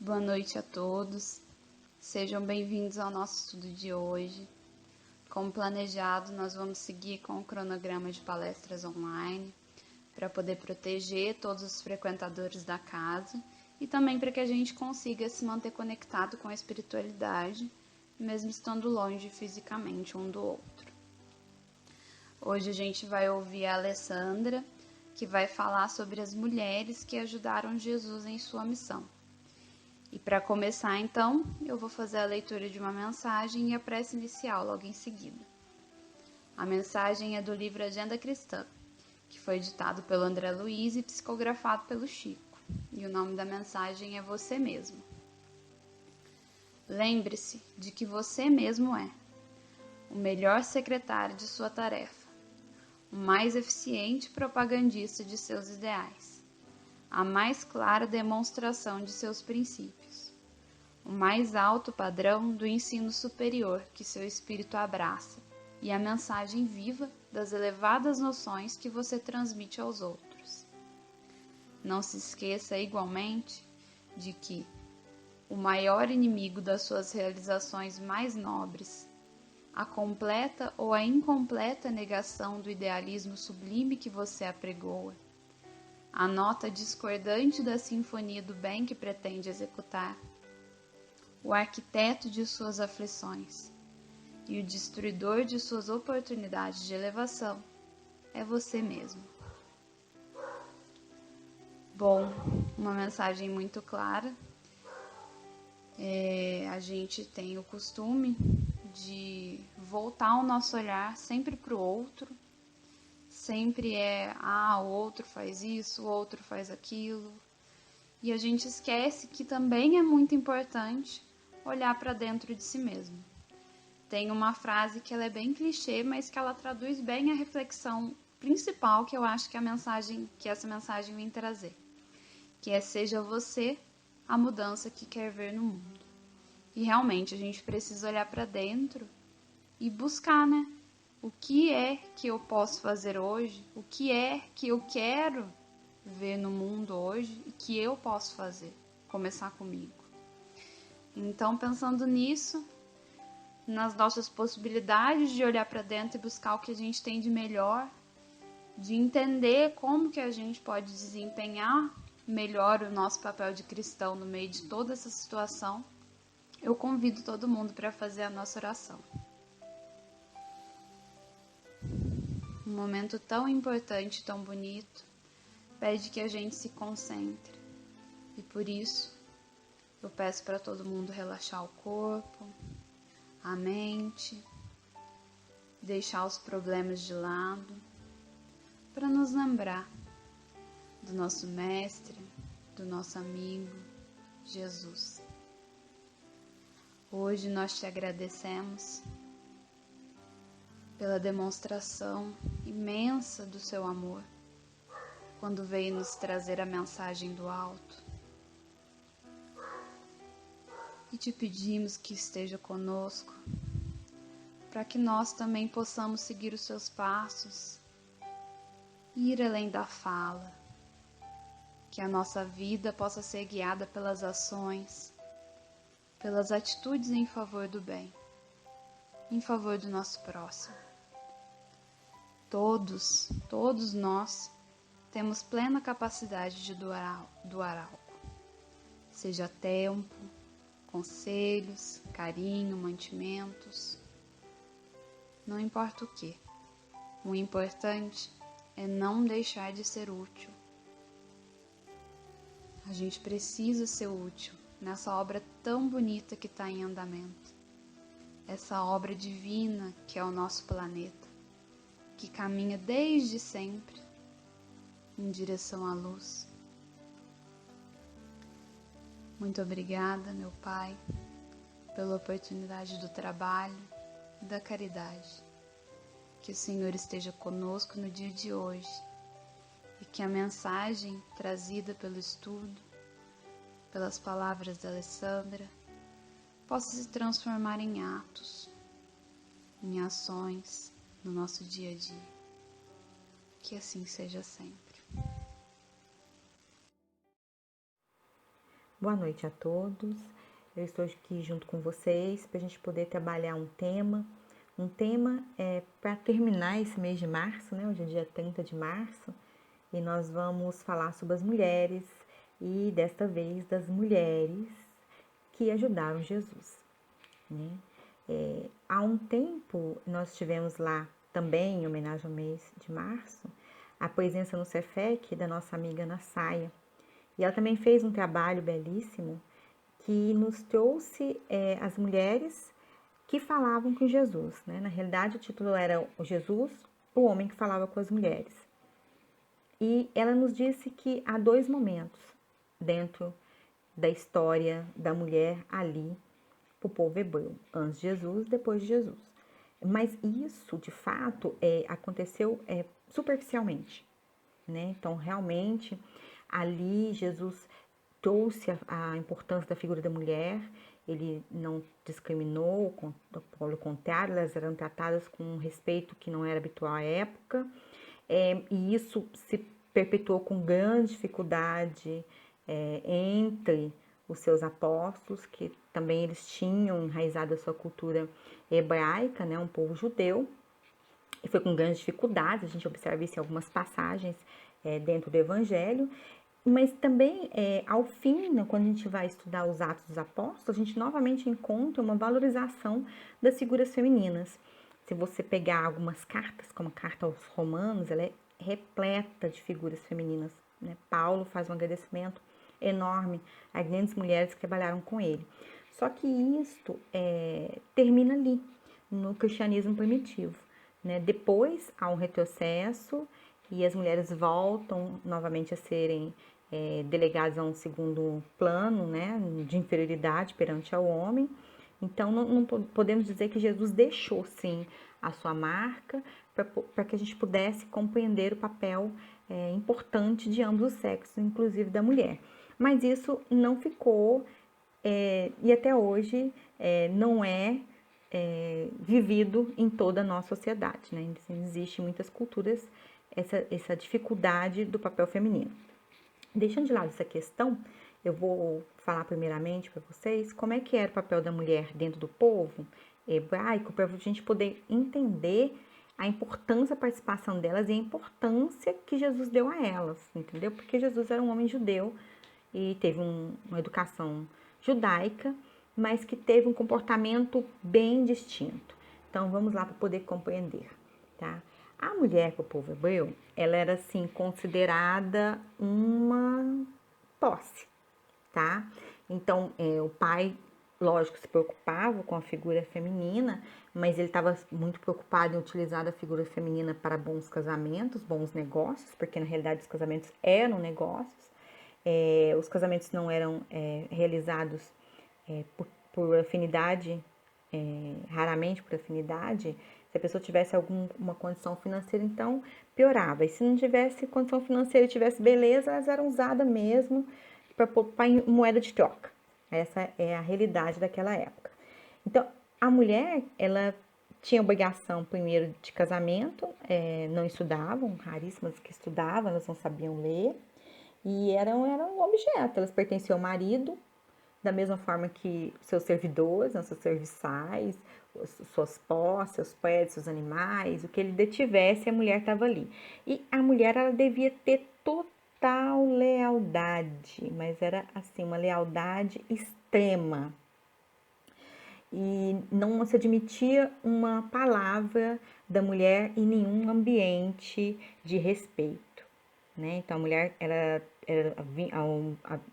Boa noite a todos, sejam bem-vindos ao nosso estudo de hoje. Como planejado, nós vamos seguir com o cronograma de palestras online para poder proteger todos os frequentadores da casa e também para que a gente consiga se manter conectado com a espiritualidade, mesmo estando longe fisicamente um do outro. Hoje a gente vai ouvir a Alessandra, que vai falar sobre as mulheres que ajudaram Jesus em sua missão. E para começar, então, eu vou fazer a leitura de uma mensagem e a prece inicial logo em seguida. A mensagem é do livro Agenda Cristã, que foi editado pelo André Luiz e psicografado pelo Chico. E o nome da mensagem é Você Mesmo. Lembre-se de que você mesmo é o melhor secretário de sua tarefa, o mais eficiente propagandista de seus ideais, a mais clara demonstração de seus princípios, o mais alto padrão do ensino superior que seu espírito abraça e a mensagem viva das elevadas noções que você transmite aos outros. Não se esqueça igualmente de que o maior inimigo das suas realizações mais nobres, a completa ou a incompleta negação do idealismo sublime que você apregoa, a nota discordante da sinfonia do bem que pretende executar, o arquiteto de suas aflições e o destruidor de suas oportunidades de elevação é você mesmo. Bom, uma mensagem muito clara. A gente tem o costume de voltar o nosso olhar sempre para o outro. Sempre o outro faz isso, o outro faz aquilo. E a gente esquece que também é muito importante olhar para dentro de si mesmo. Tem uma frase que ela é bem clichê, mas que ela traduz bem a reflexão principal que eu acho que essa mensagem vem trazer. Que é: seja você a mudança que quer ver no mundo. E realmente a gente precisa olhar para dentro e buscar, né? O que é que eu posso fazer hoje? O que é que eu quero ver no mundo hoje e que eu posso fazer? Começar comigo. Então, pensando nisso, nas nossas possibilidades de olhar para dentro e buscar o que a gente tem de melhor, de entender como que a gente pode desempenhar melhor o nosso papel de cristão no meio de toda essa situação, eu convido todo mundo para fazer a nossa oração. Um momento tão importante, tão bonito, pede que a gente se concentre. E por isso, eu peço para todo mundo relaxar o corpo, a mente, deixar os problemas de lado, para nos lembrar do nosso Mestre, do nosso amigo, Jesus. Hoje nós te agradecemos pela demonstração imensa do seu amor, quando veio nos trazer a mensagem do alto. E te pedimos que esteja conosco, para que nós também possamos seguir os seus passos, ir além da fala, que a nossa vida possa ser guiada pelas ações, pelas atitudes em favor do bem, em favor do nosso próximo. Todos nós temos plena capacidade de doar algo, seja tempo, conselhos, carinho, mantimentos, não importa o que. O importante é não deixar de ser útil. A gente precisa ser útil nessa obra tão bonita que está em andamento, essa obra divina que é o nosso planeta, que caminha desde sempre em direção à luz. Muito obrigada, meu Pai, pela oportunidade do trabalho e da caridade. Que o Senhor esteja conosco no dia de hoje e que a mensagem trazida pelo estudo, pelas palavras da Alessandra, possa se transformar em atos, em ações no nosso dia a dia. Que assim seja sempre. Boa noite a todos. Eu estou aqui junto com vocês para a gente poder trabalhar um tema. Um tema para terminar esse mês de março, né? Hoje é dia 30 de março, e nós vamos falar sobre as mulheres e desta vez das mulheres que ajudaram Jesus, né? Há um tempo nós tivemos lá também, em homenagem ao mês de março, a presença no Cefec da nossa amiga Ana Saia. E ela também fez um trabalho belíssimo que nos trouxe as mulheres que falavam com Jesus, né? Na realidade, o título era o Jesus, o homem que falava com as mulheres. E ela nos disse que há dois momentos dentro da história da mulher ali para o povo hebreu, antes de Jesus, depois de Jesus. Mas isso, de fato, aconteceu superficialmente, né? Então, realmente, ali Jesus trouxe a importância da figura da mulher, ele não discriminou, pelo contrário, elas eram tratadas com um respeito que não era habitual à época, e isso se perpetuou com grande dificuldade entre os seus apóstolos, que também eles tinham enraizado a sua cultura hebraica, né, um povo judeu, e foi com grandes dificuldades, a gente observa isso em algumas passagens dentro do Evangelho, mas também, ao fim, né, quando a gente vai estudar os Atos dos Apóstolos, a gente novamente encontra uma valorização das figuras femininas. Se você pegar algumas cartas, como a carta aos Romanos, ela é repleta de figuras femininas, né? Paulo faz um agradecimento enorme a grandes mulheres que trabalharam com ele. Só que isto termina ali, no cristianismo primitivo, né? Depois há um retrocesso e as mulheres voltam novamente a serem delegadas a um segundo plano, né, de inferioridade perante ao homem. Então, não podemos dizer que Jesus deixou, sim, a sua marca para que a gente pudesse compreender o papel importante de ambos os sexos, inclusive da mulher. Mas isso não ficou e até hoje não vivido em toda a nossa sociedade, né? Existe em muitas culturas essa dificuldade do papel feminino. Deixando de lado essa questão, eu vou falar primeiramente para vocês como é que era o papel da mulher dentro do povo hebraico, para a gente poder entender a importância da participação delas e a importância que Jesus deu a elas, entendeu? Porque Jesus era um homem judeu e teve uma educação judaica, mas que teve um comportamento bem distinto. Então, vamos lá para poder compreender, tá? A mulher para o povo hebreu, ela era assim considerada uma posse, tá? Então, o pai, lógico, se preocupava com a figura feminina, mas ele estava muito preocupado em utilizar a figura feminina para bons casamentos, bons negócios, porque na realidade os casamentos eram negócios. Os casamentos não eram realizados por afinidade, raramente por afinidade. Se a pessoa tivesse alguma condição financeira, então piorava. E se não tivesse condição financeira e tivesse beleza, elas eram usadas mesmo para moeda de troca. Essa é a realidade daquela época. Então, a mulher, ela tinha obrigação primeiro de casamento, não estudavam, raríssimas que estudavam, elas não sabiam ler, e eram um objeto, elas pertenciam ao marido, da mesma forma que seus servidores, seus serviçais, suas posses, seus pets, seus animais, o que ele detivesse, a mulher estava ali. E a mulher, ela devia ter total lealdade, mas era assim, uma lealdade extrema. E não se admitia uma palavra da mulher em nenhum ambiente de respeito, né? Então a mulher era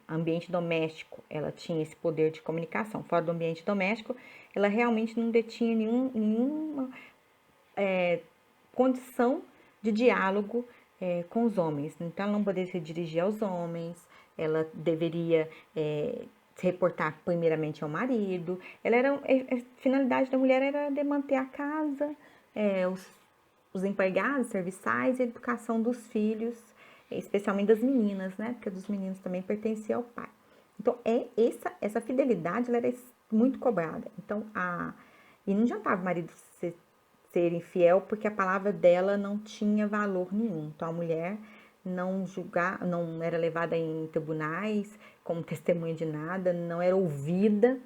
ambiente doméstico, ela tinha esse poder de comunicação. Fora do ambiente doméstico, ela realmente não detinha nenhuma condição de diálogo com os homens. Então ela não poderia se dirigir aos homens, ela deveria se reportar primeiramente ao marido. A finalidade da mulher era de manter a casa, os empregados, serviçais e a educação dos filhos, especialmente das meninas, né? Porque dos meninos também pertencia ao pai. Então, essa fidelidade ela era muito cobrada. Então, e não adiantava o marido ser infiel porque a palavra dela não tinha valor nenhum. Então, a mulher não julgar, não era levada em tribunais como testemunha de nada, não era ouvida.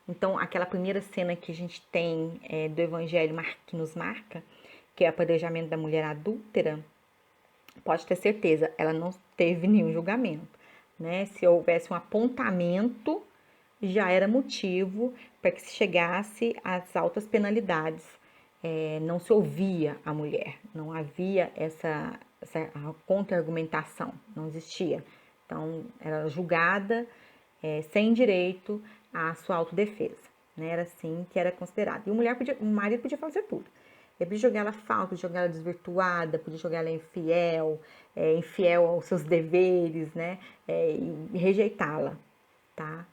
Então, aquela primeira cena que a gente tem do Evangelho que nos marca, que é o apedrejamento da mulher adúltera, pode ter certeza, ela não teve nenhum julgamento, né? Se houvesse um apontamento, já era motivo para que se chegasse às altas penalidades. Não se ouvia a mulher, não havia essa contra-argumentação, não existia. Então, era julgada sem direito à sua autodefesa, né? Era assim que era considerado. E o marido podia fazer tudo. Ele podia jogar ela falsa, podia jogar ela desvirtuada, podia jogar ela infiel, infiel aos seus deveres, né? E rejeitá-la, tá?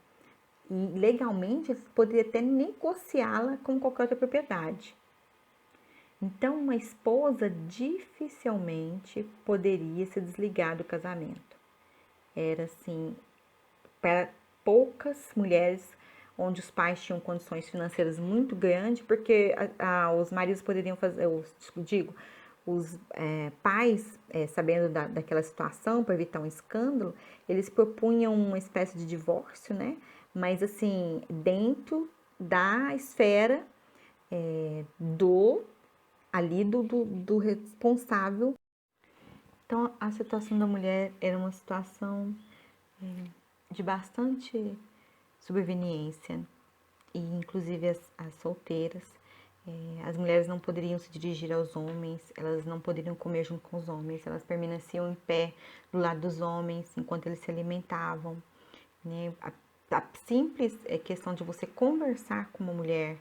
E legalmente ele poderia até negociá-la com qualquer outra propriedade. Então, uma esposa dificilmente poderia se desligar do casamento. Era assim, para poucas mulheres onde os pais tinham condições financeiras muito grandes, porque os maridos poderiam fazer, os pais, sabendo daquela situação, para evitar um escândalo, eles propunham uma espécie de divórcio, né? Mas assim, dentro da esfera do responsável. Então, a situação da mulher era uma situação de bastante sobreveniência, e inclusive as solteiras. As mulheres não poderiam se dirigir aos homens, elas não poderiam comer junto com os homens, elas permaneciam em pé do lado dos homens enquanto eles se alimentavam, né? A simples questão de você conversar com uma mulher,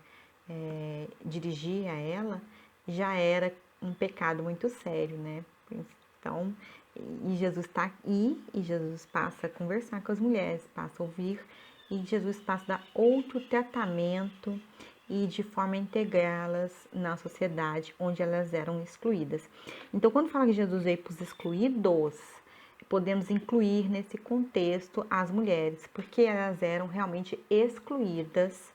dirigir a ela, já era um pecado muito sério, né? Então, e Jesus está aí, e Jesus passa a conversar com as mulheres, passa a ouvir, e Jesus passa a dar outro tratamento e de forma a integrá-las na sociedade onde elas eram excluídas. Então, quando fala que Jesus veio para os excluídos, podemos incluir nesse contexto as mulheres, porque elas eram realmente excluídas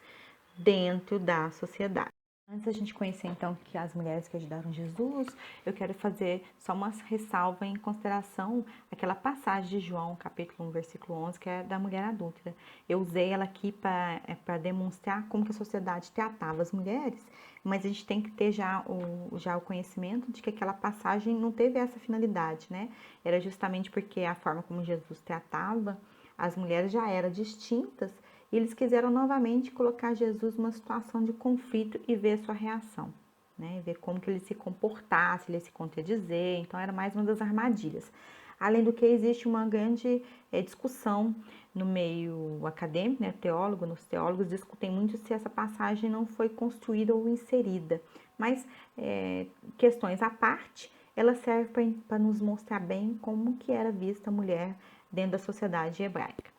dentro da sociedade. Antes da gente conhecer, então, que as mulheres que ajudaram Jesus, eu quero fazer só uma ressalva em consideração aquela passagem de João, capítulo 1, versículo 11, que é da mulher adúltera. Eu usei ela aqui para demonstrar como que a sociedade tratava as mulheres, mas a gente tem que ter já o conhecimento de que aquela passagem não teve essa finalidade, né? Era justamente porque a forma como Jesus tratava as mulheres já era distintas, e eles quiseram novamente colocar Jesus numa situação de conflito e ver sua reação, né? Ver como que ele se comportasse, ele se contradizer. Então, era mais uma das armadilhas. Além do que, existe uma grande discussão no meio acadêmico, né? Os teólogos discutem muito se essa passagem não foi construída ou inserida. Mas, questões à parte, ela serve para nos mostrar bem como que era vista a mulher dentro da sociedade hebraica.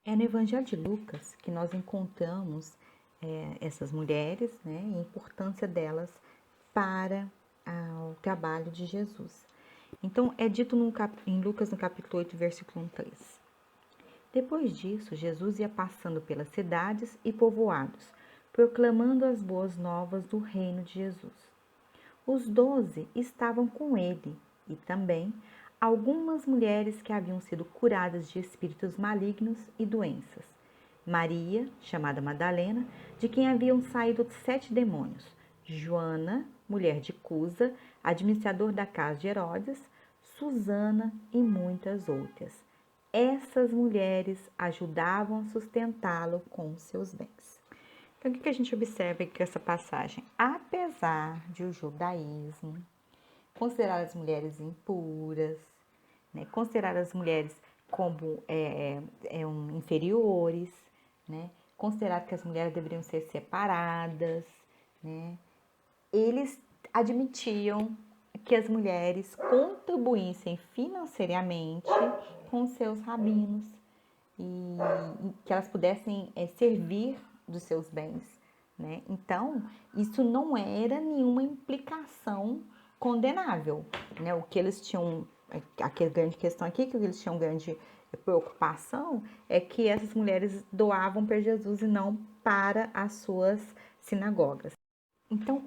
É no Evangelho de Lucas que nós encontramos essas mulheres, né, e a importância delas para o trabalho de Jesus. Então, é dito em Lucas, no capítulo 8, versículo 1, 3. Depois disso, Jesus ia passando pelas cidades e povoados, proclamando as boas novas do reino de Jesus. Os 12 estavam com ele e também algumas mulheres que haviam sido curadas de espíritos malignos e doenças. Maria, chamada Madalena, de quem haviam saído 7 demônios. Joana, mulher de Cusa, administrador da casa de Herodes. Susana e muitas outras. Essas mulheres ajudavam a sustentá-lo com seus bens. Então, o que a gente observa aqui com essa passagem? Apesar de o judaísmo considerar as mulheres impuras, né? Considerar as mulheres como inferiores, né? Considerar que as mulheres deveriam ser separadas, né? Eles admitiam que as mulheres contribuíssem financeiramente com seus rabinos e que elas pudessem servir dos seus bens, né? Então, isso não era nenhuma implicação condenável, né? O que eles tinham, a grande questão aqui, que eles tinham grande preocupação, é que essas mulheres doavam para Jesus e não para as suas sinagogas. Então,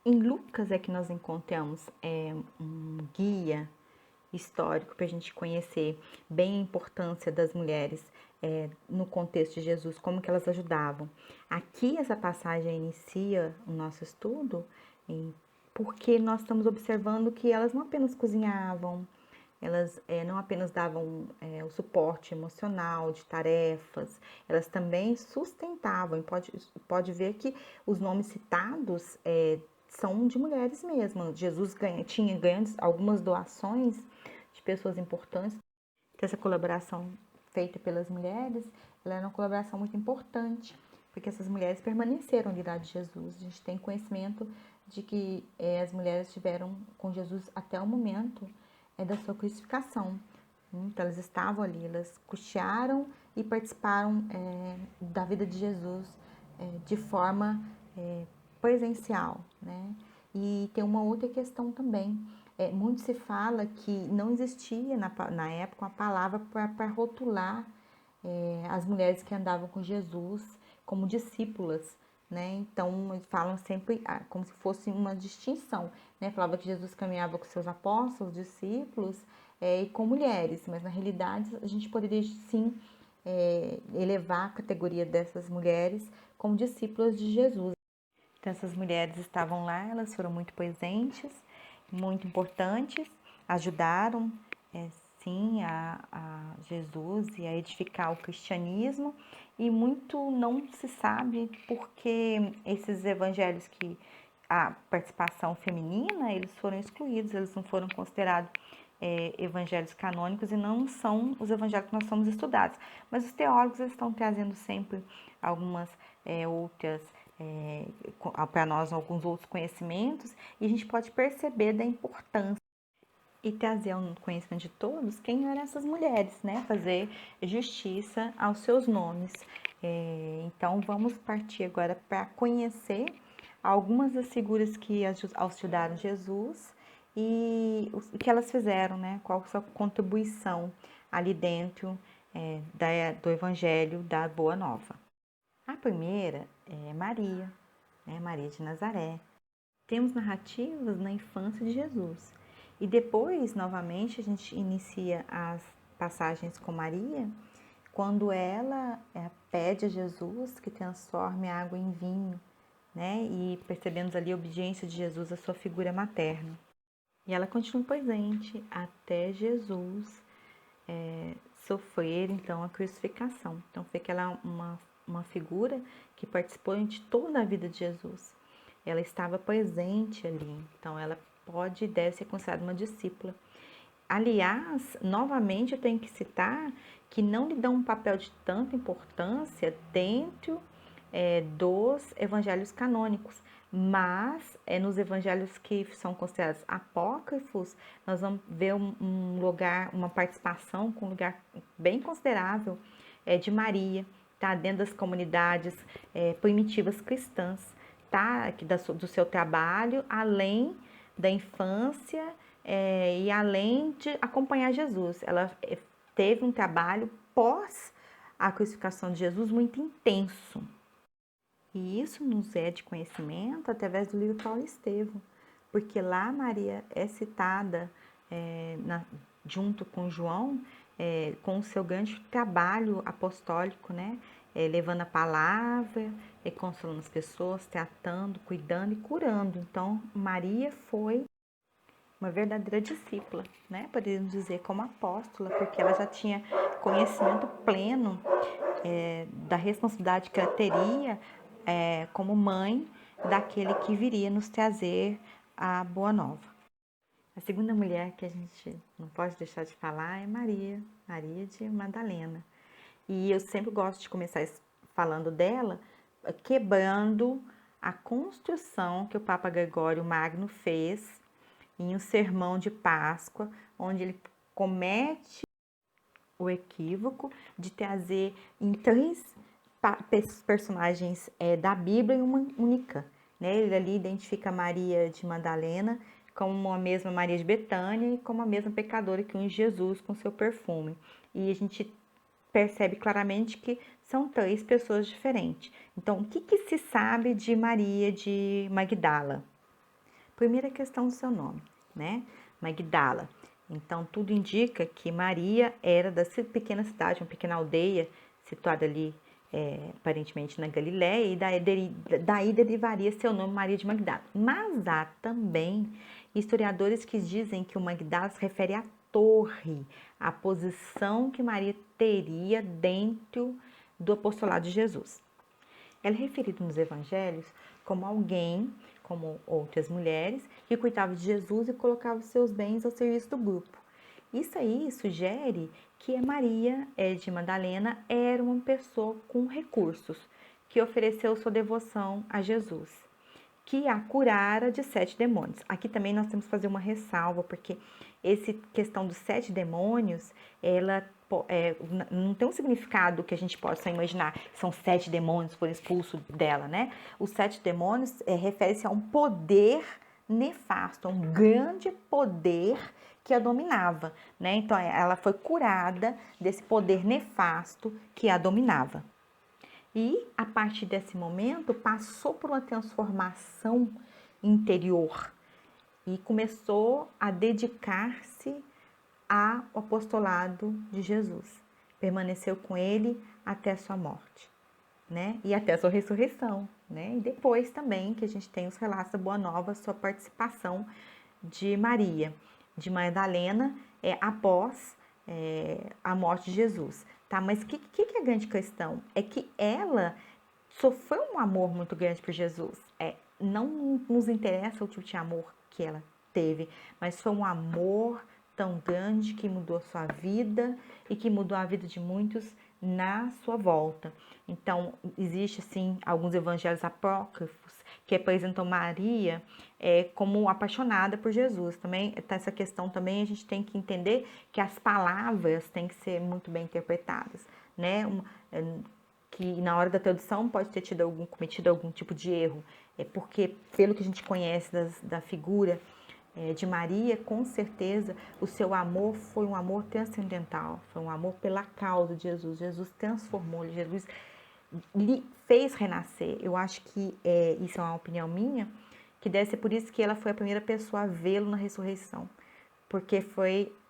em Lucas é que nós encontramos um guia histórico para a gente conhecer bem a importância das mulheres no contexto de Jesus, como que elas ajudavam. Aqui essa passagem inicia o nosso estudo porque nós estamos observando que elas não apenas cozinhavam, elas não apenas davam o suporte emocional de tarefas, elas também sustentavam. Pode ver que os nomes citados são de mulheres mesmo. Jesus tinha ganho algumas doações de pessoas importantes. Então, essa colaboração feita pelas mulheres, ela era uma colaboração muito importante, porque essas mulheres permaneceram ali de Jesus. A gente tem conhecimento de que as mulheres estiveram com Jesus até o momento da sua crucificação. Então, elas estavam ali, elas custearam e participaram da vida de Jesus de forma presencial, né? E tem uma outra questão também. Muito se fala que não existia na época uma palavra para rotular as mulheres que andavam com Jesus como discípulas, né? Então, falam sempre como se fosse uma distinção, né? Falava que Jesus caminhava com seus apóstolos, discípulos e com mulheres, mas na realidade a gente poderia sim elevar a categoria dessas mulheres como discípulas de Jesus. Então, essas mulheres estavam lá, elas foram muito presentes, muito importantes, ajudaram sim a Jesus e a edificar o cristianismo, e muito não se sabe porque esses evangelhos que a participação feminina, eles foram excluídos, eles não foram considerados evangelhos canônicos e não são os evangelhos que nós somos estudados. Mas os teólogos estão trazendo sempre algumas outras para nós alguns outros conhecimentos, e a gente pode perceber da importância e trazer ao conhecimento de todos quem eram essas mulheres, né? Fazer justiça aos seus nomes. Então, vamos partir agora para conhecer algumas das figuras que auxiliaram Jesus e o que elas fizeram, né? Qual a sua contribuição ali dentro do Evangelho da Boa Nova. A primeira é Maria, né? Maria de Nazaré. Temos narrativas na infância de Jesus. E depois, novamente, a gente inicia as passagens com Maria, quando ela pede a Jesus que transforme a água em vinho, né? E percebemos ali a obediência de Jesus à sua figura materna. E ela continua presente até Jesus sofrer, então, a crucificação. Então, foi que ela é uma figura que participou de toda a vida de Jesus. Ela estava presente ali, então ela pode e deve ser considerada uma discípula. Aliás, novamente eu tenho que citar que não lhe dão um papel de tanta importância dentro dos evangelhos canônicos, mas nos evangelhos que são considerados apócrifos, nós vamos ver um lugar, uma participação com um lugar bem considerável de Maria, tá? Dentro das comunidades primitivas cristãs, tá? Do seu trabalho, além da infância e além de acompanhar Jesus. Ela teve um trabalho pós a crucificação de Jesus muito intenso. E isso nos é de conhecimento através do livro Paulo Estevão, porque lá Maria é citada junto com João, com o seu grande trabalho apostólico, né? Levando a palavra, consolando as pessoas, tratando, cuidando e curando. Então, Maria foi uma verdadeira discípula, né? Poderíamos dizer como apóstola, porque ela já tinha conhecimento pleno da responsabilidade que ela teria como mãe daquele que viria nos trazer a Boa Nova. A segunda mulher que a gente não pode deixar de falar é Maria de Madalena. E eu sempre gosto de começar falando dela, quebrando a construção que o Papa Gregório Magno fez em um sermão de Páscoa, onde ele comete o equívoco de trazer em 3 personagens da Bíblia em uma única, né? Ele ali identifica Maria de Madalena como a mesma Maria de Betânia e como a mesma pecadora que unge Jesus com seu perfume. E a gente percebe claramente que são 3 pessoas diferentes. Então, o que se sabe de Maria de Magdala? Primeira questão do seu nome, né? Magdala. Então, tudo indica que Maria era dessa pequena cidade, uma pequena aldeia situada ali, aparentemente na Galiléia, e daí derivaria seu nome Maria de Magdala. Mas há também historiadores que dizem que o Magdala se refere à torre, à posição que Maria teria dentro do apostolado de Jesus. Ela é referida nos evangelhos como alguém, como outras mulheres, que cuidava de Jesus e colocava os seus bens ao serviço do grupo. Isso aí sugere que a Maria de Madalena era uma pessoa com recursos, que ofereceu sua devoção a Jesus, que a curara de 7 demônios. Aqui também nós temos que fazer uma ressalva, porque essa questão dos 7 demônios, ela não tem um significado que a gente possa imaginar. São 7 demônios que foram expulsos dela, né? Os 7 demônios refere-se a um poder nefasto, a um grande poder que a dominava, né? Então, ela foi curada desse poder nefasto que a dominava. E, a partir desse momento, passou por uma transformação interior e começou a dedicar-se ao apostolado de Jesus. Permaneceu com ele até a sua morte, né? E até a sua ressurreição, né? E depois também que a gente tem os relatos da Boa Nova, sua participação de Maria, de Madalena, após a morte de Jesus, tá? Mas o que é a grande questão? É que ela sofreu um amor muito grande por Jesus. Não nos interessa o tipo de amor que ela teve, mas foi um amor tão grande que mudou a sua vida e que mudou a vida de muitos na sua volta. Então, existe, assim, alguns evangelhos apócrifos que apresentam Maria como apaixonada por Jesus. Também, essa questão também a gente tem que entender que as palavras têm que ser muito bem interpretadas, né? Que na hora da tradução pode ter cometido algum tipo de erro, porque pelo que a gente conhece da figura de Maria, com certeza o seu amor foi um amor transcendental, foi um amor pela causa de Jesus. Jesus transformou, Jesus lhe fez renascer. Eu acho que isso é uma opinião minha, que deve ser por isso que ela foi a primeira pessoa a vê-lo na ressurreição, porque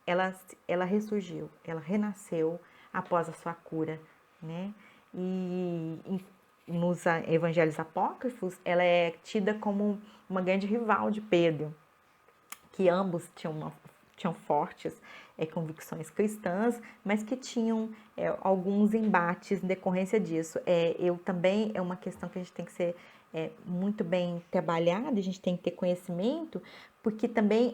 ela ressurgiu, ela renasceu após a sua cura, né? E nos evangelhos apócrifos, ela é tida como uma grande rival de Pedro, que ambos tinham fortes convicções cristãs, mas que tinham alguns embates em decorrência disso. Eu também, é uma questão que a gente tem que ser muito bem trabalhada, a gente tem que ter conhecimento, porque também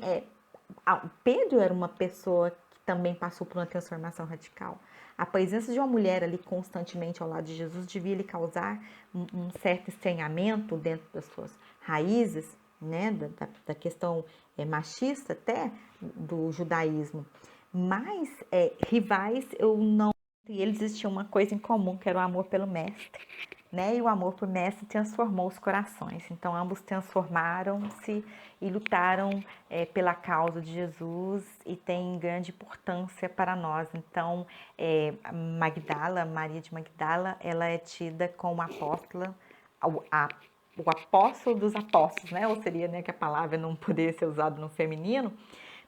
Pedro era uma pessoa que também passou por uma transformação radical. A presença de uma mulher ali constantemente ao lado de Jesus devia lhe causar um certo estranhamento dentro das suas raízes, né, da questão machista até do judaísmo. Mas rivais, eu não... E eles tinham uma coisa em comum, que era o amor pelo mestre, né? E o amor por mestre transformou os corações. Então, ambos transformaram-se e lutaram pela causa de Jesus e tem grande importância para nós. Então, Maria de Magdala, ela é tida como apóstola, o apóstolo dos apóstolos, né? Ou seria, né, que a palavra não poderia ser usada no feminino,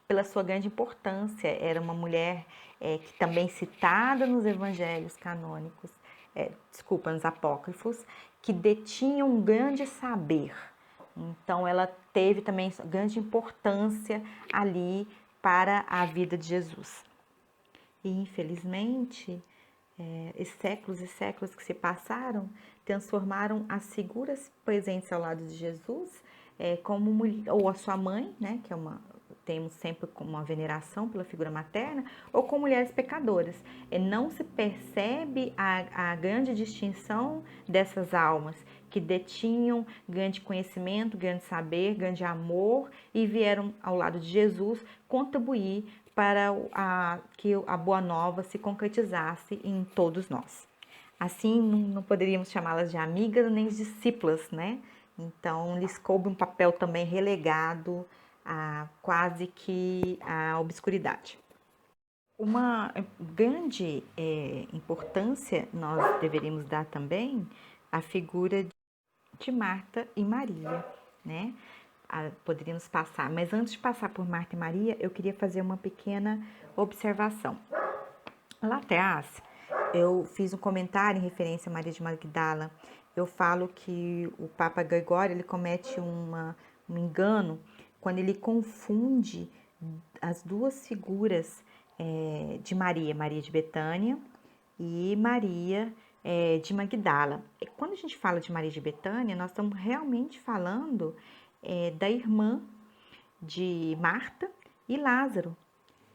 pela sua grande importância. Era uma mulher que também citada nos evangelhos canônicos, nos apócrifos, que detinha um grande saber. Então, ela teve também grande importância ali para a vida de Jesus. E, infelizmente, esses séculos e séculos que se passaram transformaram as figuras presentes ao lado de Jesus como ou a sua mãe, né, que temos sempre como uma veneração pela figura materna, ou com mulheres pecadoras. Não se percebe a grande distinção dessas almas que detinham grande conhecimento, grande saber, grande amor e vieram ao lado de Jesus contribuir para que a Boa Nova se concretizasse em todos nós. Assim, não poderíamos chamá-las de amigas nem de discípulas, né? Então, lhes coube um papel também relegado quase que à obscuridade. Uma grande importância nós deveríamos dar também à figura de Marta e Maria, né? poderíamos passar. Mas antes de passar por Marta e Maria, eu queria fazer uma pequena observação. Lá atrás, eu fiz um comentário em referência a Maria de Magdala. Eu falo que o Papa Gregório ele comete um engano quando ele confunde as duas figuras de Maria, Maria de Betânia e Maria de Magdala. Quando a gente fala de Maria de Betânia, nós estamos realmente falando da irmã de Marta e Lázaro,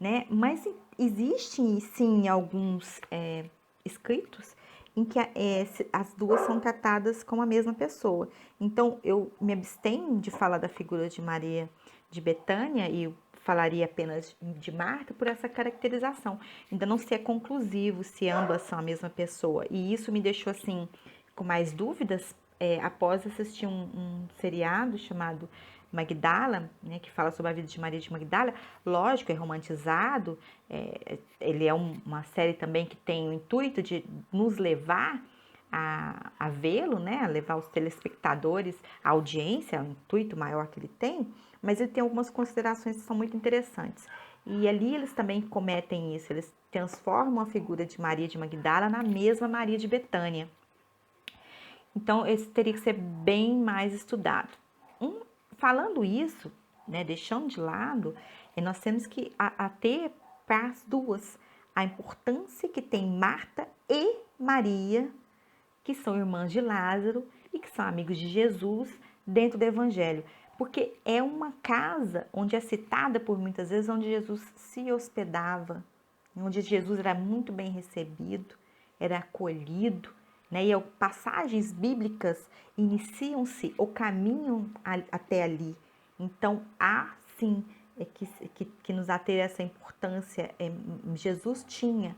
né? Mas existem sim alguns escritos em que as duas são tratadas como a mesma pessoa. Então eu me abstenho de falar da figura de Maria de Betânia e falaria apenas de Marta por essa caracterização. Ainda não se é conclusivo se ambas são a mesma pessoa. E isso me deixou assim com mais dúvidas após assistir um seriado chamado Magdala, né, que fala sobre a vida de Maria de Magdala. Lógico, é romantizado, ele é uma série também que tem o intuito de nos levar a vê-lo, né, a levar os telespectadores, a audiência, é o intuito maior que ele tem, mas ele tem algumas considerações que são muito interessantes. E ali eles também cometem isso, eles transformam a figura de Maria de Magdala na mesma Maria de Betânia. Então, esse teria que ser bem mais estudado. Falando isso, né, deixando de lado, nós temos que ater para as duas a importância que tem Marta e Maria, que são irmãs de Lázaro e que são amigos de Jesus dentro do Evangelho. Porque é uma casa onde é citada por muitas vezes, onde Jesus se hospedava, onde Jesus era muito bem recebido, era acolhido, né? E passagens bíblicas iniciam-se ou caminham até ali. Então, há sim que nos ater essa importância. Jesus tinha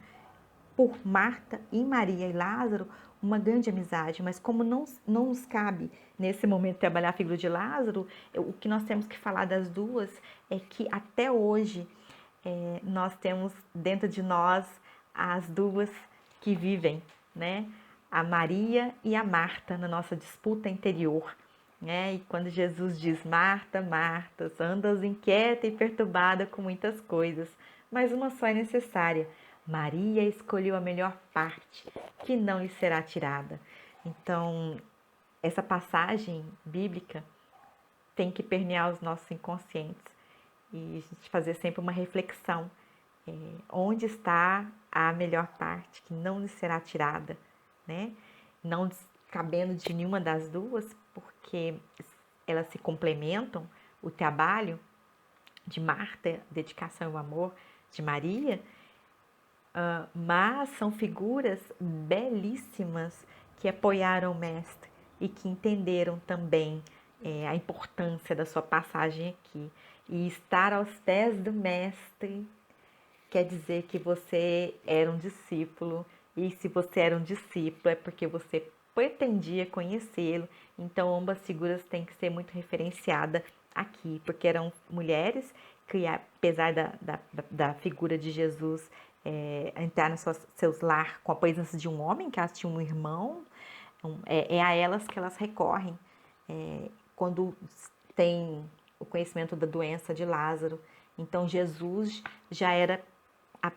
por Marta e Maria e Lázaro uma grande amizade, mas como não nos cabe nesse momento trabalhar a figura de Lázaro, o que nós temos que falar das duas é que até hoje nós temos dentro de nós as duas que vivem, né? A Maria e a Marta na nossa disputa interior, né? E quando Jesus diz: Marta, Marta, andas inquieta e perturbada com muitas coisas, mas uma só é necessária. Maria escolheu a melhor parte, que não lhe será tirada. Então, essa passagem bíblica tem que permear os nossos inconscientes e a gente fazer sempre uma reflexão. Onde está a melhor parte que não lhe será tirada, né? Não cabendo de nenhuma das duas, porque elas se complementam, o trabalho de Marta, a dedicação e o amor de Maria, mas são figuras belíssimas que apoiaram o mestre e que entenderam também a importância da sua passagem aqui. E estar aos pés do mestre quer dizer que você era um discípulo, e se você era um discípulo é porque você pretendia conhecê-lo. Então, ambas figuras têm que ser muito referenciadas aqui, porque eram mulheres que, apesar da figura de Jesus entrar nos seus lar com a presença de um homem, que elas tinham um irmão, a elas que elas recorrem quando tem o conhecimento da doença de Lázaro. Então, Jesus já era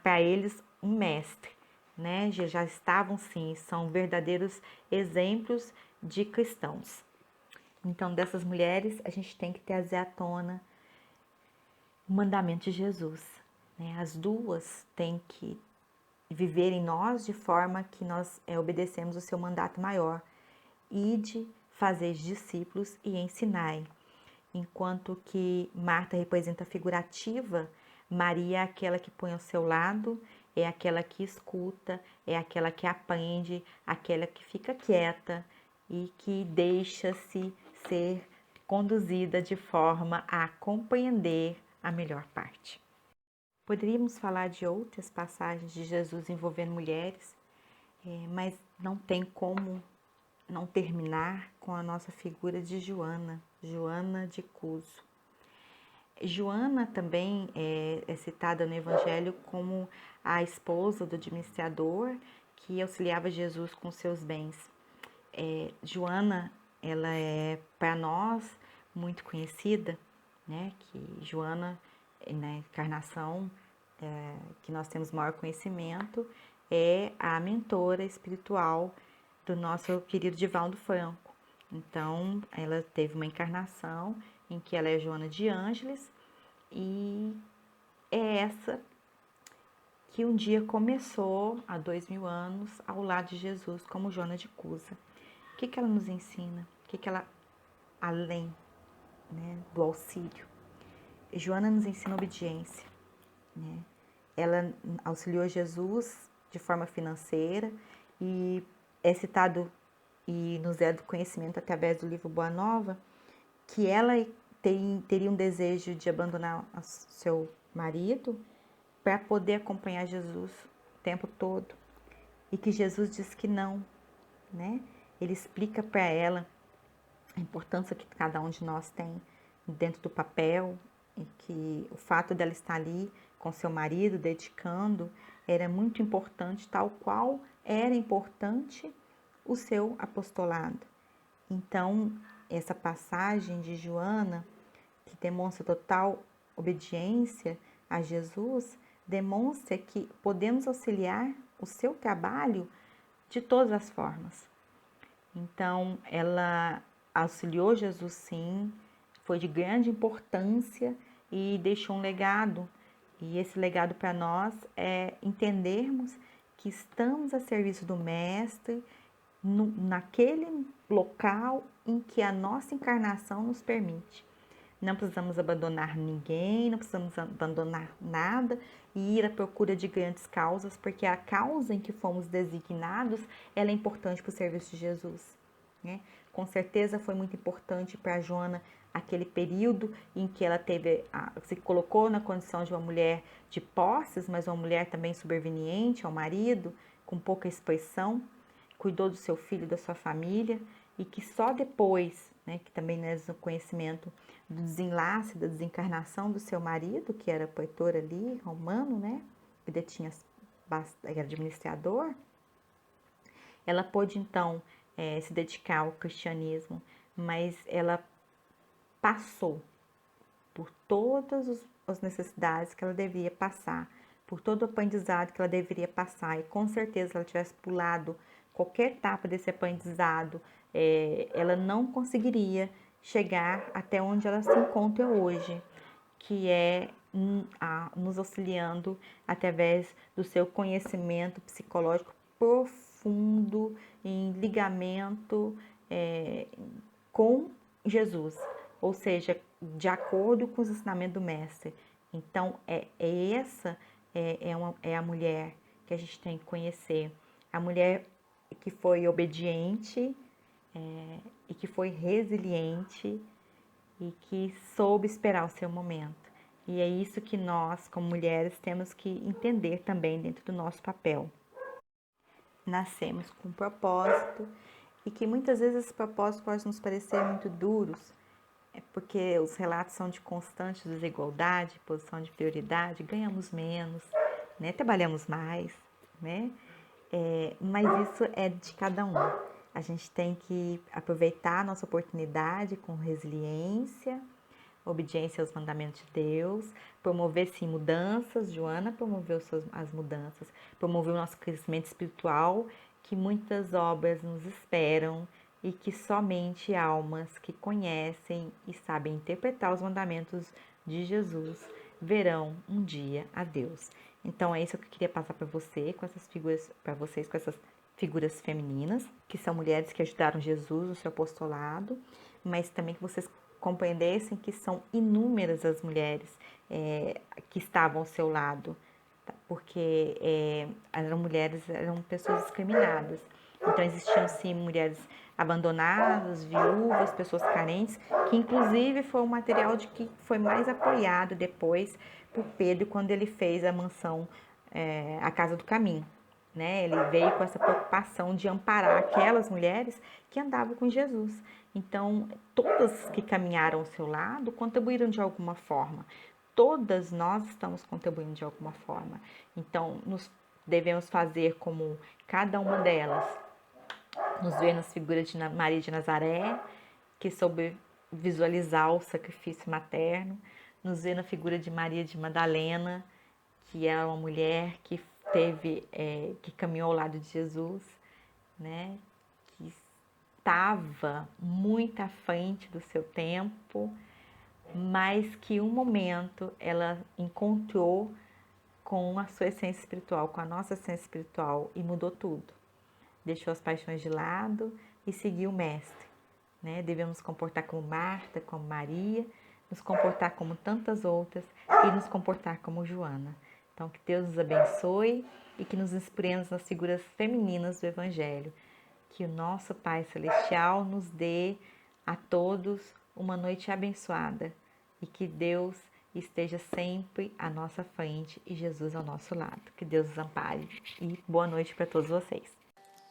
para eles um mestre, né? Já estavam sim, são verdadeiros exemplos de cristãos. Então, dessas mulheres, a gente tem que trazer à tona o mandamento de Jesus, né? As duas têm que viver em nós de forma que nós obedecemos o seu mandato maior, ide, fazer discípulos e ensinai. Enquanto que Marta representa a figurativa, Maria é aquela que põe ao seu lado, é aquela que escuta, é aquela que aprende, aquela que fica quieta e que deixa-se ser conduzida de forma a compreender a melhor parte. Poderíamos falar de outras passagens de Jesus envolvendo mulheres, mas não tem como não terminar com a nossa figura de Joana, Joana de Cuso. Joana também é citada no Evangelho como a esposa do administrador que auxiliava Jesus com seus bens. Joana, ela é para nós muito conhecida, né? Que Joana, na encarnação que nós temos maior conhecimento, é a mentora espiritual do nosso querido Divaldo Franco. Então, ela teve uma encarnação em que ela é Joana de Ângeles e é essa que um dia começou, há 2000 anos, ao lado de Jesus, como Joana de Cusa. O que ela nos ensina? O que ela, além, né, do auxílio? Joana nos ensina obediência, né? Ela auxiliou Jesus de forma financeira e é citado e nos é do conhecimento através do livro Boa Nova que ela teria um desejo de abandonar seu marido para poder acompanhar Jesus o tempo todo e que Jesus diz que não, né? Ele explica para ela a importância que cada um de nós tem dentro do papel e que o fato dela estar ali com seu marido, dedicando, era muito importante, tal qual era importante o seu apostolado. Então, essa passagem de Joana, que demonstra total obediência a Jesus, demonstra que podemos auxiliar o seu trabalho de todas as formas. Então, ela auxiliou Jesus, sim, foi de grande importância e deixou um legado. E esse legado para nós é entendermos que estamos a serviço do Mestre naquele local em que a nossa encarnação nos permite. Não precisamos abandonar ninguém, não precisamos abandonar nada e ir à procura de grandes causas, porque a causa em que fomos designados, ela é importante para o serviço de Jesus, né? Com certeza foi muito importante para a Joana aquele período em que ela se colocou na condição de uma mulher de posses, mas uma mulher também subserviente ao marido, com pouca expressão, cuidou do seu filho, da sua família, e que só depois, né, que também nós no conhecimento do desenlace, da desencarnação do seu marido, que era poetor ali, romano, né, que detinha, era administrador, ela pôde então se dedicar ao cristianismo, mas ela passou por todas as necessidades que ela deveria passar, por todo o aprendizado que ela deveria passar, e com certeza se ela tivesse pulado qualquer etapa desse aprendizado, ela não conseguiria chegar até onde ela se encontra hoje, que é nos auxiliando através do seu conhecimento psicológico profundo, em ligamento com Jesus, ou seja, de acordo com os ensinamentos do Mestre. Então, essa é a mulher que a gente tem que conhecer, a mulher que foi obediente e que foi resiliente e que soube esperar o seu momento. E é isso que nós, como mulheres, temos que entender também dentro do nosso papel. Nascemos com um propósito e que muitas vezes esse propósito pode nos parecer muito duros, porque os relatos são de constante desigualdade, posição de prioridade, ganhamos menos, né? Trabalhamos mais, né? Mas isso é de cada um. A gente tem que aproveitar a nossa oportunidade com resiliência, obediência aos mandamentos de Deus, promover sim mudanças. Joana promoveu as mudanças, promoveu o nosso crescimento espiritual, que muitas obras nos esperam e que somente almas que conhecem e sabem interpretar os mandamentos de Jesus verão um dia a Deus. Então é isso que eu queria passar para você, com essas figuras, para vocês com essas figuras femininas, que são mulheres que ajudaram Jesus no seu apostolado, mas também que vocês compreendessem que são inúmeras as mulheres que estavam ao seu lado, porque eram pessoas discriminadas. Então existiam sim mulheres abandonadas, viúvas, pessoas carentes, que inclusive foi um material de que foi mais apoiado depois por Pedro quando ele fez a mansão, a Casa do Caminho. Né? Ele veio com essa preocupação de amparar aquelas mulheres que andavam com Jesus. Então, todas que caminharam ao seu lado contribuíram de alguma forma. Todas nós estamos contribuindo de alguma forma. Então, nós devemos fazer como cada uma delas. Nos ver nas figuras de Maria de Nazaré, que soube visualizar o sacrifício materno, nos vê na figura de Maria de Madalena, que é uma mulher que que caminhou ao lado de Jesus, né? Que estava muito à frente do seu tempo, mas que um momento ela encontrou com a sua essência espiritual, com a nossa essência espiritual e mudou tudo. Deixou as paixões de lado e seguiu o Mestre, né? Devemos nos comportar como Marta, como Maria, nos comportar como tantas outras e nos comportar como Joana. Então, que Deus nos abençoe e que nos inspiremos nas figuras femininas do Evangelho. Que o nosso Pai Celestial nos dê a todos uma noite abençoada e que Deus esteja sempre à nossa frente e Jesus ao nosso lado. Que Deus os ampare e boa noite para todos vocês.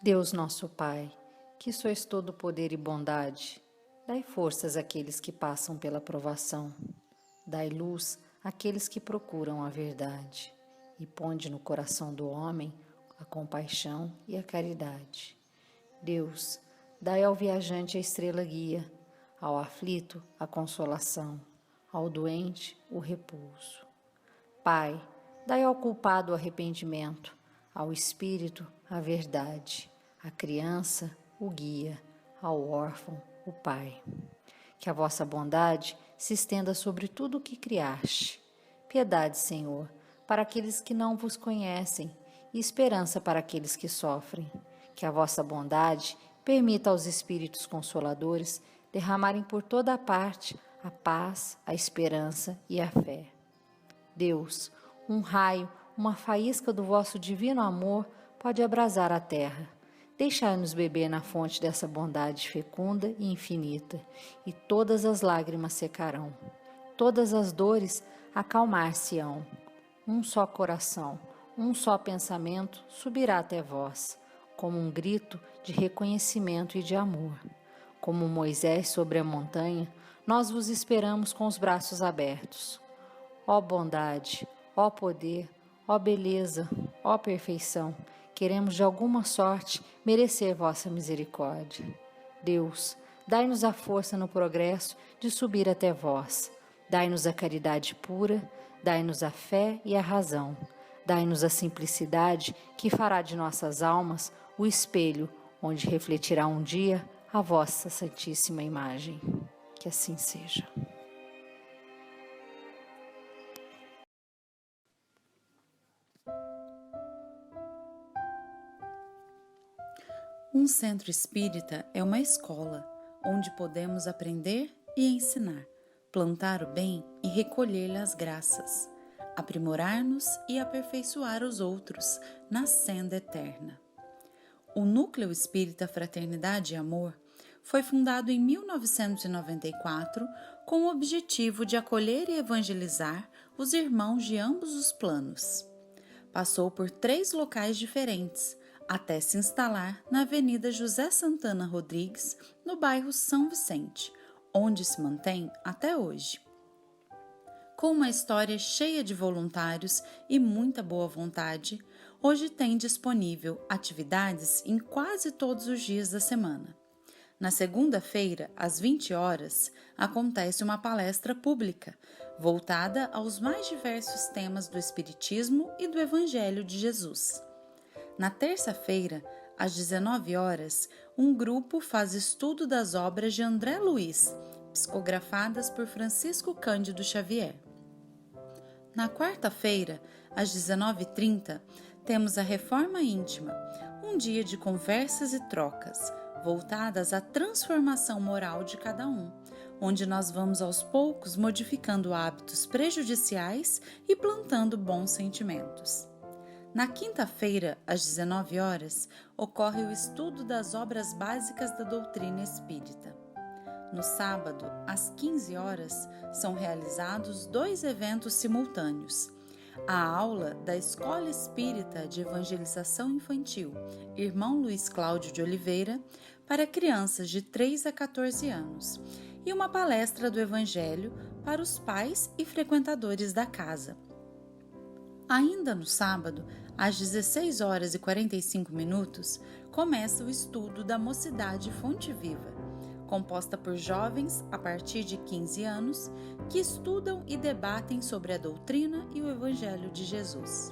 Deus nosso Pai, que sois todo poder e bondade, dai forças àqueles que passam pela provação, dai luz àqueles que procuram a verdade, e ponde no coração do homem a compaixão e a caridade. Deus, dai ao viajante a estrela guia, ao aflito a consolação, ao doente o repouso. Pai, dai ao culpado o arrependimento, ao espírito a verdade, à criança o guia, ao órfão o pai. Que a vossa bondade se estenda sobre tudo o que criaste. Piedade, Senhor, para aqueles que não vos conhecem e esperança para aqueles que sofrem. Que a vossa bondade permita aos Espíritos Consoladores derramarem por toda a parte a paz, a esperança e a fé. Deus, um raio, uma faísca do vosso divino amor pode abrasar a terra. Deixai-nos beber na fonte dessa bondade fecunda e infinita, e todas as lágrimas secarão, todas as dores acalmar-se-ão. Um só coração, um só pensamento subirá até vós, como um grito de reconhecimento e de amor. Como Moisés sobre a montanha, nós vos esperamos com os braços abertos. Ó bondade, ó poder, ó beleza, ó perfeição, queremos de alguma sorte merecer vossa misericórdia. Deus, dai-nos a força no progresso de subir até vós. Dai-nos a caridade pura, dai-nos a fé e a razão. Dai-nos a simplicidade que fará de nossas almas o espelho onde refletirá um dia a vossa santíssima imagem. Que assim seja. Um centro espírita é uma escola onde podemos aprender e ensinar, plantar o bem e recolher-lhe as graças, aprimorar-nos e aperfeiçoar os outros na senda eterna. O Núcleo Espírita Fraternidade e Amor foi fundado em 1994 com o objetivo de acolher e evangelizar os irmãos de ambos os planos. Passou por 3 locais diferentes, até se instalar na Avenida José Santana Rodrigues, no bairro São Vicente, onde se mantém até hoje. Com uma história cheia de voluntários e muita boa vontade, hoje tem disponível atividades em quase todos os dias da semana. Na segunda-feira, às 20 horas, acontece uma palestra pública, voltada aos mais diversos temas do Espiritismo e do Evangelho de Jesus. Na terça-feira, às 19 horas, um grupo faz estudo das obras de André Luiz, psicografadas por Francisco Cândido Xavier. Na quarta-feira, às 19h30, temos a Reforma Íntima, um dia de conversas e trocas, voltadas à transformação moral de cada um, onde nós vamos aos poucos modificando hábitos prejudiciais e plantando bons sentimentos. Na quinta-feira, às 19 horas, ocorre o estudo das obras básicas da doutrina espírita. No sábado, às 15 horas, são realizados 2 eventos simultâneos. A aula da Escola Espírita de Evangelização Infantil, Irmão Luiz Cláudio de Oliveira, para crianças de 3 a 14 anos, e uma palestra do Evangelho para os pais e frequentadores da casa. Ainda no sábado, às 16 horas e 45 minutos, começa o estudo da Mocidade Fonte Viva, composta por jovens a partir de 15 anos que estudam e debatem sobre a doutrina e o Evangelho de Jesus.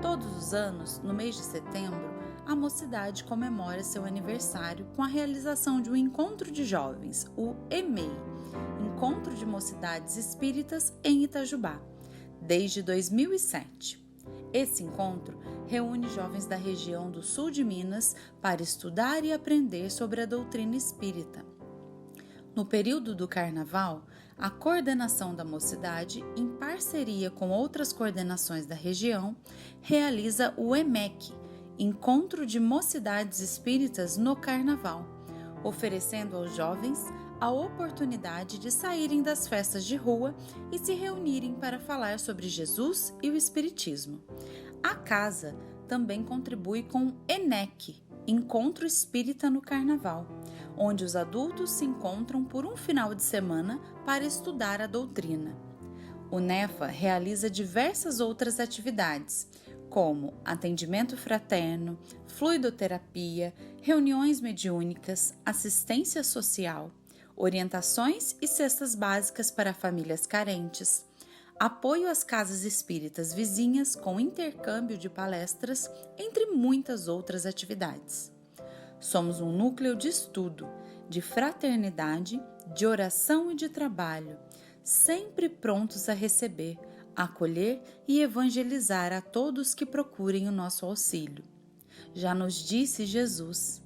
Todos os anos, no mês de setembro, a mocidade comemora seu aniversário com a realização de um encontro de jovens, o EMEI, Encontro de Mocidades Espíritas em Itajubá, desde 2007. Esse encontro reúne jovens da região do sul de Minas para estudar e aprender sobre a doutrina espírita. No período do Carnaval, a coordenação da mocidade, em parceria com outras coordenações da região, realiza o EMEC, Encontro de Mocidades Espíritas no Carnaval, oferecendo aos jovens a oportunidade de saírem das festas de rua e se reunirem para falar sobre Jesus e o Espiritismo. A casa também contribui com o ENEC, Encontro Espírita no Carnaval, onde os adultos se encontram por um final de semana para estudar a doutrina. O NEFA realiza diversas outras atividades, como atendimento fraterno, fluidoterapia, reuniões mediúnicas, assistência social, orientações e cestas básicas para famílias carentes, apoio às casas espíritas vizinhas com intercâmbio de palestras, entre muitas outras atividades. Somos um núcleo de estudo, de fraternidade, de oração e de trabalho, sempre prontos a receber, acolher e evangelizar a todos que procurem o nosso auxílio. Já nos disse Jesus: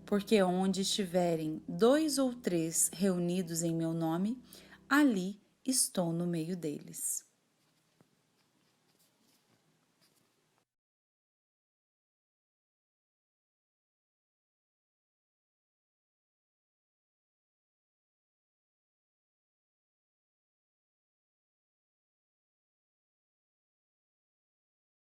porque onde estiverem 2 ou 3 reunidos em meu nome, ali estou no meio deles.